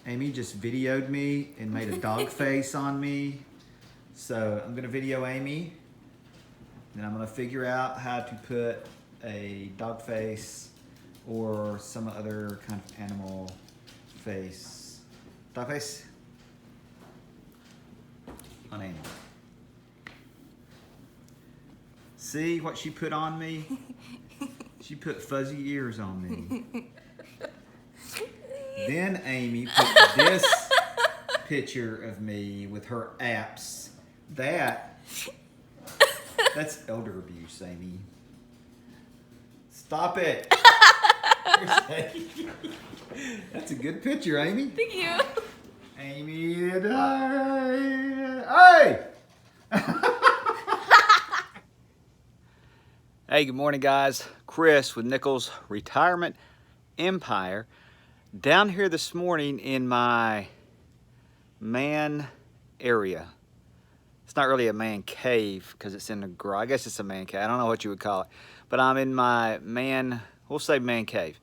Amy just videoed me and made a dog face on me. So I'm gonna video Amy, and I'm gonna figure out how to put a dog face or some other kind of animal face. Dog face on Amy. See what she put on me? She put fuzzy ears on me. Then Amy put this picture of me with her apps. That's elder abuse, Amy. Stop it. That's a good picture, Amy. Thank you. Amy and I. Hey! Hey, good morning, guys. Chris with Nichols Retirement Empire. Down here this morning in my man area. It's not really a man cave because it's in the garage. I guess it's a man cave. I don't know what you would call it. But I'm in my we'll say man cave.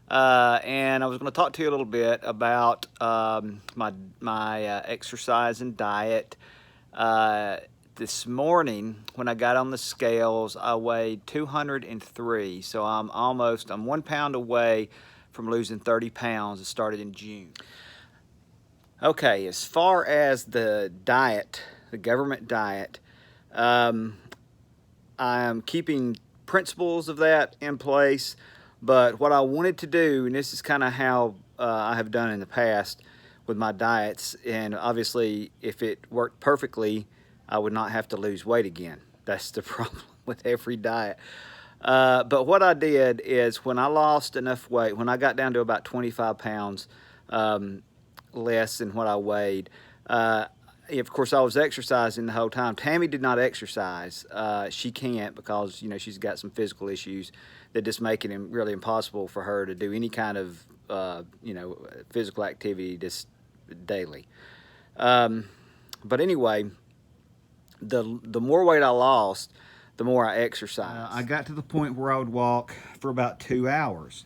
And I was going to talk to you a little bit about my exercise and diet. This morning when I got on the scales, I weighed 203. So I'm 1 pound away from losing 30 pounds. It started in June. Okay, as far as the diet, the government diet, I'm keeping principles of that in place, but what I wanted to do, and this is kind of how I have done in the past with my diets, and obviously if it worked perfectly, I would not have to lose weight again. That's the problem with every diet. But what I did is when I lost enough weight, when I got down to about 25 pounds less than what I weighed, of course I was exercising the whole time. Tammy did not exercise. She can't because, you know, she's got some physical issues that just make it really impossible for her to do any kind of, you know, physical activity just daily. But anyway, the more weight I lost, the more I exercised. I got to the point where I would walk for about 2 hours.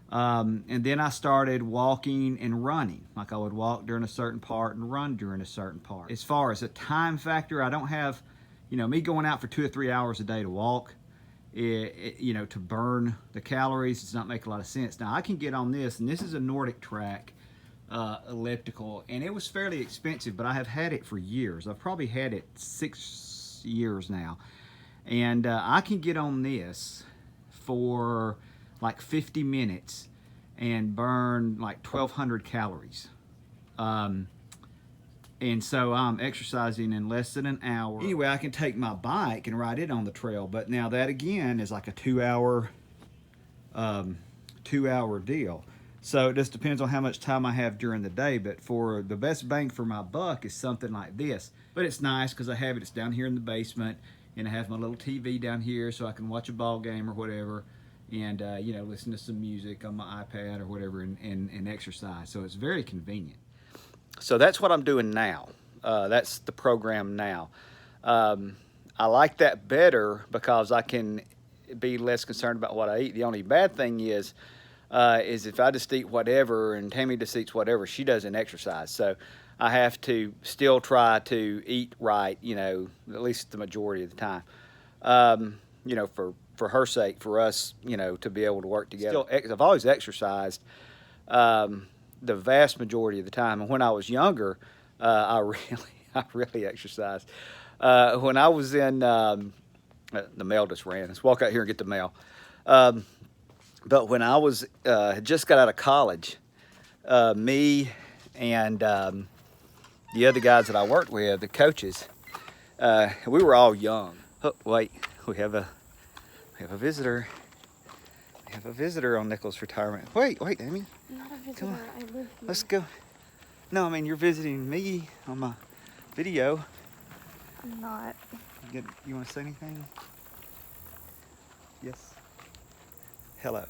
And then I started walking and running. Like I would walk during a certain part and run during a certain part. As far as a time factor, I don't have, you know, me going out for 2 or 3 hours a day to walk, you know, to burn the calories does not make a lot of sense. Now I can get on this, and this is a Nordic track elliptical, and it was fairly expensive, but I have had it for years. I've probably had it 6 years now. And I can get on this for like 50 minutes and burn like 1,200 calories. And so I'm exercising in less than an hour. Anyway, I can take my bike and ride it on the trail, but now that again is like a 2 hour deal. So it just depends on how much time I have during the day, but for the best bang for my buck is something like this. But it's nice because I have it, it's down here in the basement, and I have my little TV down here so I can watch a ball game or whatever, and you know, listen to some music on my iPad or whatever, and exercise. So it's very convenient. So that's what I'm doing now. That's the program now. I like that better because I can be less concerned about what I eat. The only bad thing is if I just eat whatever and Tammy just eats whatever, she doesn't exercise. So I have to still try to eat right, you know, at least the majority of the time, you know, for her sake, for us, you know, to be able to work together. I've always exercised the vast majority of the time. And when I was younger, I really exercised. When I was in, the mail just ran. Let's walk out here and get the mail. But when I was, just got out of college, me and the other guys that I worked with, the coaches, we were all young. Oh, wait, we have a visitor. We have a visitor on Nichols Retirement. Wait, Amy. I'm not a visitor. Come on. I live here. Let's go. No, I mean, you're visiting me on my video. I'm not. You want to say anything? Yes. Hello.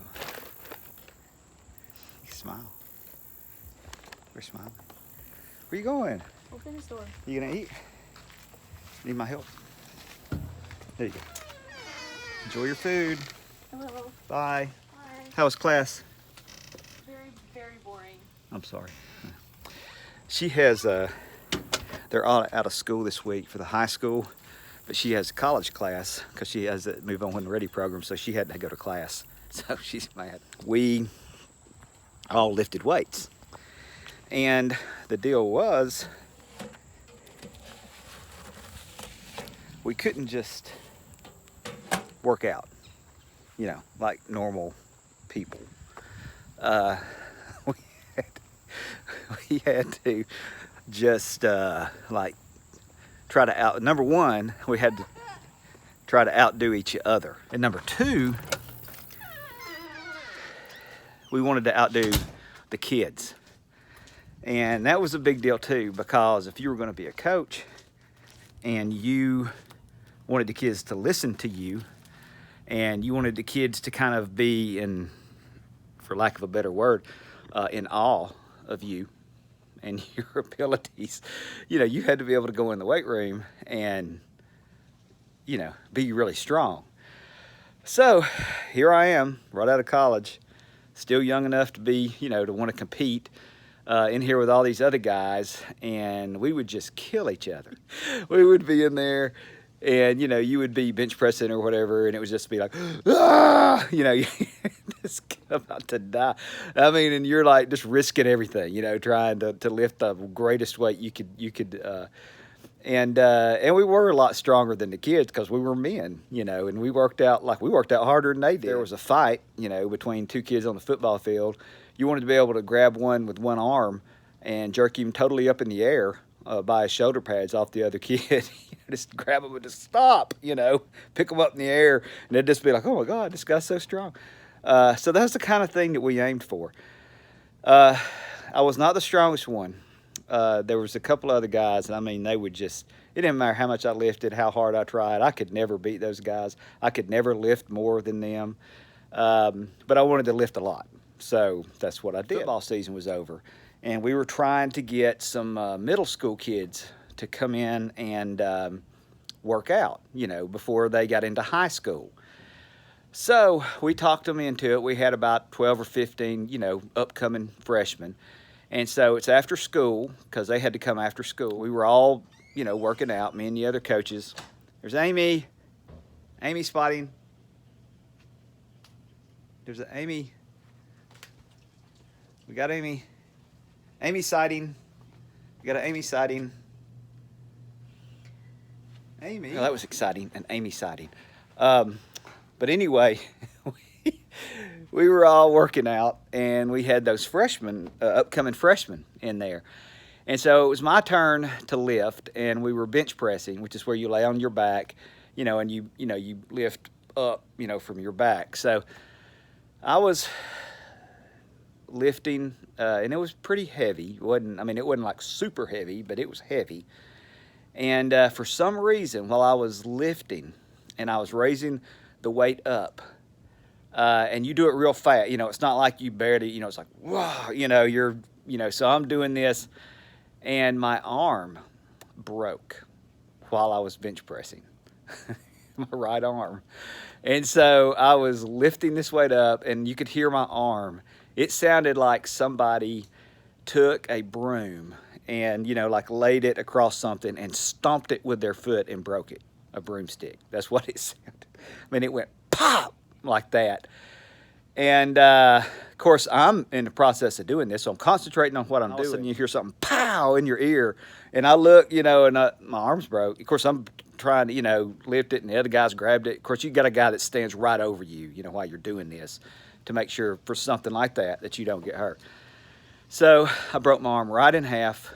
You smile. We're smiling. Where you going? Open this door. You gonna eat? Need my help? There you go. Enjoy your food. Hello. Bye. Bye. How was class? Very, very boring. I'm sorry. She has, they're all out of school this week for the high school, but she has a college class because she has a Move On When Ready program, so she had to go to class. So she's mad. We all lifted weights. And the deal was, we couldn't just work out, you know, like normal people. We had, we had to just like try to number one, we had to try to outdo each other. And number two, we wanted to outdo the kids. And that was a big deal too, because if you were going to be a coach and you wanted the kids to listen to you and you wanted the kids to kind of be in, for lack of a better word, in awe of you and your abilities, you know, you had to be able to go in the weight room and, you know, be really strong. So here I am, right out of college, still young enough to be, you know, to want to compete in here with all these other guys, and we would just kill each other. We would be in there, and, you know, you would be bench pressing or whatever, and it would just be like, ah, you know, you're just about to die. I mean, and you're like just risking everything, you know, trying to lift the greatest weight you could, and we were a lot stronger than the kids because we were men, you know, and we worked out harder than they did. There was a fight, you know, between two kids on the football field. You wanted to be able to grab one with one arm and jerk him totally up in the air by his shoulder pads off the other kid. Just grab him and just stop, you know, pick him up in the air, and they'd just be like, oh my God, this guy's so strong. So that's the kind of thing that we aimed for. I was not the strongest one. There was a couple other guys, and I mean, they would just, it didn't matter how much I lifted, how hard I tried. I could never beat those guys. I could never lift more than them. But I wanted to lift a lot. So that's what I did. Football season was over, and we were trying to get some middle school kids to come in and work out, you know, before they got into high school. So we talked them into it. We had about 12 or 15, you know, upcoming freshmen. And so it's after school, because they had to come after school. We were all, you know, working out, me and the other coaches. There's Amy. Amy spotting. There's an Amy. We got Amy. Amy sighting. We got an Amy sighting. Amy. Oh, that was exciting, an Amy sighting. But anyway, we were all working out, and we had those freshmen, upcoming freshmen in there. And so it was my turn to lift, and we were bench pressing, which is where you lay on your back, you know, and you lift up, you know, from your back. So I was lifting, and it was pretty heavy. It wasn't like super heavy, but it was heavy. And for some reason, while I was lifting and I was raising the weight up, and you do it real fast, you know, it's not like you barely, you know, it's like, whoa, you know, so I'm doing this, and my arm broke while I was bench pressing, my right arm. And so I was lifting this weight up, and you could hear my arm. It sounded like somebody took a broom and, you know, like laid it across something and stomped it with their foot and broke it, a broomstick. That's what it sounded. I mean, it went pop like that. And, of course, I'm in the process of doing this, so I'm concentrating on what I'm doing. All of a sudden, you hear something pow in your ear, and I look, you know, and my arm's broke. Of course, I'm trying to, you know, lift it, and the other guys grabbed it. Of course, you got a guy that stands right over you, you know, while you're doing this to make sure for something like that you don't get hurt. So I broke my arm right in half.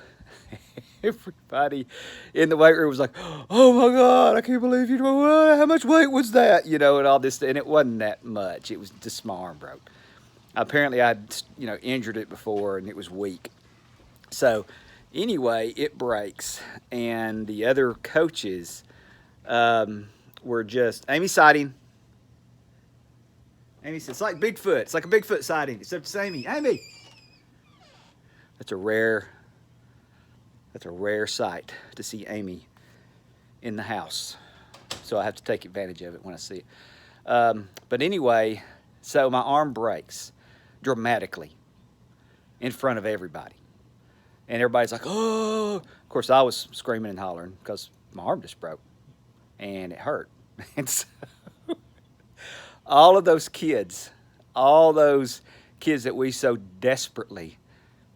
Everybody in the weight room was like, oh my God, I can't believe you, how much weight was that? You know, and all this, and it wasn't that much. It was just my arm broke. Apparently I'd, you know, injured it before, and it was weak. So anyway, it breaks, and the other coaches were just, Amy sighting. Amy says, it's like Bigfoot. It's like a Bigfoot sighting, except it's Amy. Amy! That's a rare sight to see Amy in the house. So I have to take advantage of it when I see it. But anyway, so my arm breaks dramatically in front of everybody. And everybody's like, oh. Of course, I was screaming and hollering because my arm just broke and it hurt. And so all those kids that we so desperately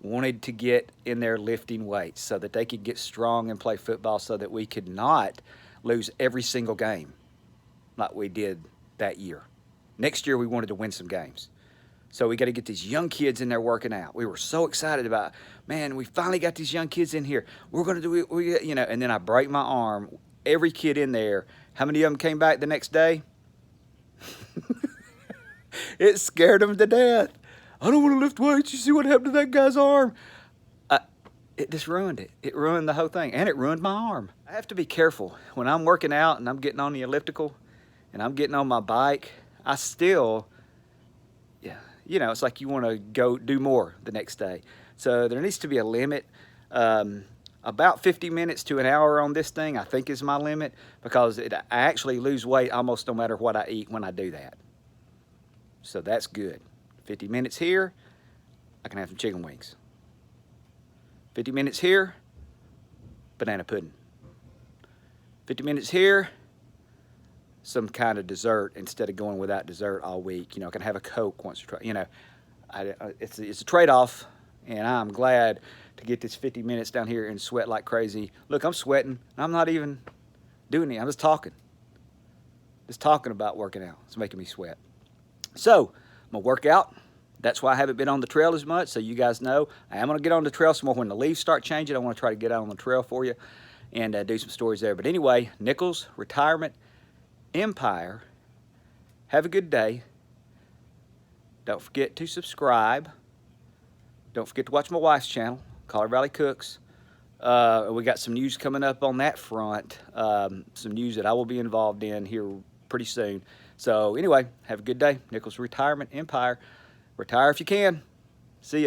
wanted to get in there lifting weights so that they could get strong and play football so that we could not lose every single game like we did that year. Next year, we wanted to win some games. So we got to get these young kids in there working out. We were so excited about, man, we finally got these young kids in here. We're going to do it, you know, and then I break my arm. Every kid in there, how many of them came back the next day? It scared them to death. I don't want to lift weights. You see what happened to that guy's arm? It just ruined it. It ruined the whole thing, and it ruined my arm. I have to be careful. When I'm working out and I'm getting on the elliptical and I'm getting on my bike, I still, yeah, you know, it's like you want to go do more the next day. So there needs to be a limit. About 50 minutes to an hour on this thing, I think, is my limit, because I actually lose weight almost no matter what I eat when I do that. So that's good. 50 minutes here, I can have some chicken wings. 50 minutes here, banana pudding. 50 minutes here, some kind of dessert instead of going without dessert all week. You know, I can have a Coke once or twice. You know, it's a trade-off, and I'm glad to get this 50 minutes down here and sweat like crazy. Look, I'm sweating. I'm not even doing it. I'm just talking. Just talking about working out. It's making me sweat. So, I'm going to work out. That's why I haven't been on the trail as much, so you guys know. I am going to get on the trail some more when the leaves start changing. I want to try to get out on the trail for you and do some stories there. But anyway, Nichols Retirement Empire. Have a good day. Don't forget to subscribe. Don't forget to watch my wife's channel, Collar Valley Cooks. We got some news coming up on that front. Some news that I will be involved in here pretty soon. So anyway, have a good day. Nichols Retirement Empire. Retire if you can. See ya.